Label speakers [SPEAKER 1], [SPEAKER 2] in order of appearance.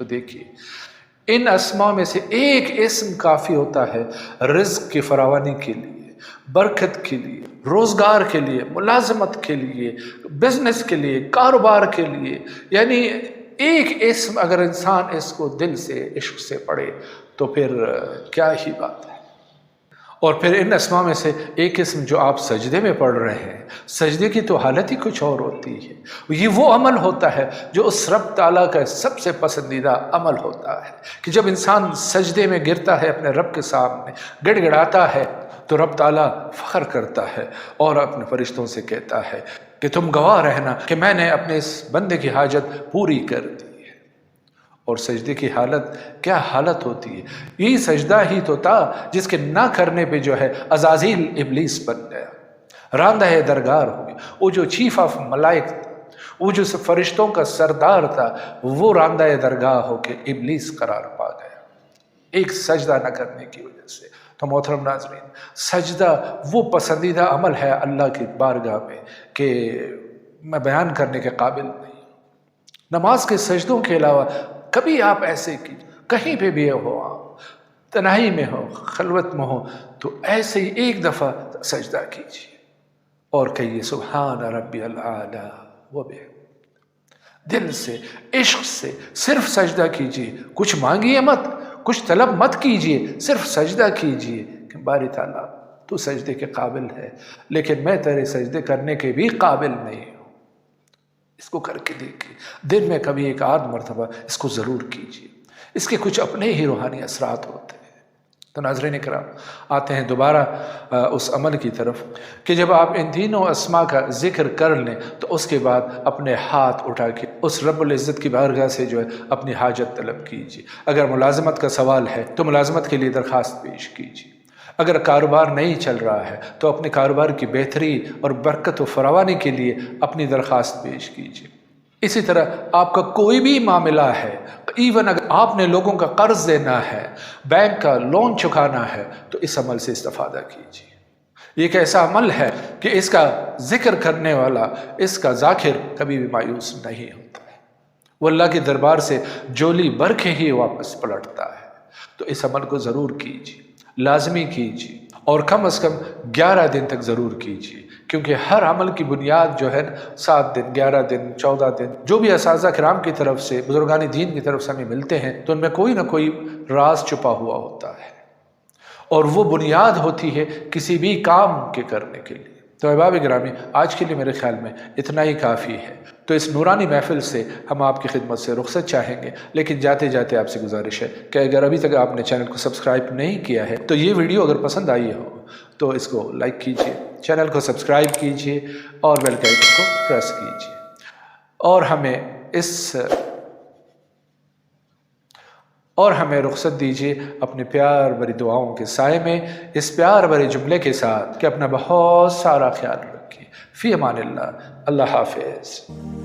[SPEAKER 1] तो देखिए, इन अस्मा में से एक इस्म काफ़ी होता है रिज़्क़ की फरावानी के लिए, बरकत के लिए, रोज़गार के लिए, मुलाजमत के लिए, बिजनेस के लिए, कारोबार के लिए। यानी एक इस्म अगर इंसान इसको दिल से इश्क से पढ़े तो फिर क्या ही बात है। और फिर इन अस्मा में से एक किस्म जो आप सजदे में पढ़ रहे हैं, सजदे की तो हालत ही कुछ और होती है। ये वो अमल होता है जो उस रब ताला का सबसे पसंदीदा अमल होता है कि जब इंसान सजदे में गिरता है, अपने रब के सामने गिड़गिड़ाता है, तो रब ताला फ़ख्र करता है और अपने फरिश्तों से कहता है कि तुम गवाह रहना कि मैंने अपने इस बंदे की हाजत पूरी कर दी। और सजदे की हालत क्या हालत होती है। यही सजदा ही तो था जिसके ना करने पे जो है अज़ाज़ील इब्लीस बन गया, रांदा है दरगार हो गया। वो जो चीफ ऑफ मलाइक, वो जो फरिश्तों का सरदार था, वो रांदा है दरगाह होके इब्लीस करार पा गया एक सजदा न करने की वजह से। तो मोहतरम नाज़रीन, सजदा वो पसंदीदा अमल है अल्लाह की बारगाह में कि मैं बयान करने के काबिल नहीं। नमाज के सजदों के अलावा कभी आप ऐसे की कहीं पे भी हो, आप तन्हाई में हो, खलवत में हो, तो ऐसे ही एक दफ़ा सजदा कीजिए और कहिए सुभान रब्बियल आला व बिहम्दिही। दिल से, इश्क से सिर्फ सजदा कीजिए, कुछ मांगिए मत, कुछ तलब मत कीजिए, सिर्फ सजदा कीजिए कि बारी ताला तू सजदे के काबिल है, लेकिन मैं तेरे सजदे करने के भी काबिल नहीं हूँ। इसको करके देखिए, दिन में कभी एक आध मरतबा इसको ज़रूर कीजिए। इसके कुछ अपने ही रूहानी असरात होते हैं। तो नाज़रीन इकराम, आते हैं दोबारा उस अमल की तरफ कि जब आप इन तीनों अस्मा का जिक्र कर लें तो उसके बाद अपने हाथ उठा के उस रब्बुल इज़्ज़त की बारगाह से जो है अपनी हाजत तलब कीजिए। अगर मुलाजमत का सवाल है तो मुलाजमत के लिए दरख्वास्त पेश कीजिए। अगर कारोबार नहीं चल रहा है तो अपने कारोबार की बेहतरी और बरकत व फरावानी के लिए अपनी दरख्वास्त पेश कीजिए। इसी तरह आपका कोई भी मामला है, इवन अगर आपने लोगों का कर्ज देना है, बैंक का लोन चुकाना है, तो इस अमल से इस्तेफादा कीजिए। ये एक ऐसा अमल है कि इसका जिक्र करने वाला, इसका जाकिर कभी भी मायूस नहीं होता है। वो अल्लाह के दरबार से जोली भर के ही वापस पलटता है। तो इस अमल को ज़रूर कीजिए, लाजमी कीजिए और कम अज़ कम 11 दिन तक ज़रूर कीजिए, क्योंकि हर अमल की बुनियाद जो है 7 दिन, 11 दिन, 14 दिन, जो भी असाज़ा किराम की तरफ से, बुजुर्गान दीन की तरफ से हमें मिलते हैं, तो उनमें कोई ना कोई राज छुपा हुआ होता है और वो बुनियाद होती है किसी भी काम के करने के लिए। तो अहबाब गिरामी, आज के लिए मेरे ख्याल में इतना ही काफ़ी है। तो इस नूरानी महफिल से हम आपकी खिदमत से रुखसत चाहेंगे, लेकिन जाते जाते आपसे गुजारिश है कि अगर अभी तक आपने चैनल को सब्सक्राइब नहीं किया है तो ये वीडियो अगर पसंद आई हो तो इसको लाइक कीजिए, चैनल को सब्सक्राइब कीजिए और बेल के आइकन को प्रेस कीजिए और हमें रुखसत दीजिए अपने प्यार भरी दुआओं के साए में, इस प्यार भरे जुमले के साथ कि अपना बहुत सारा ख्याल रखिए। फ़ी अमानिल्लाह। अल्लाह हाफ़िज़।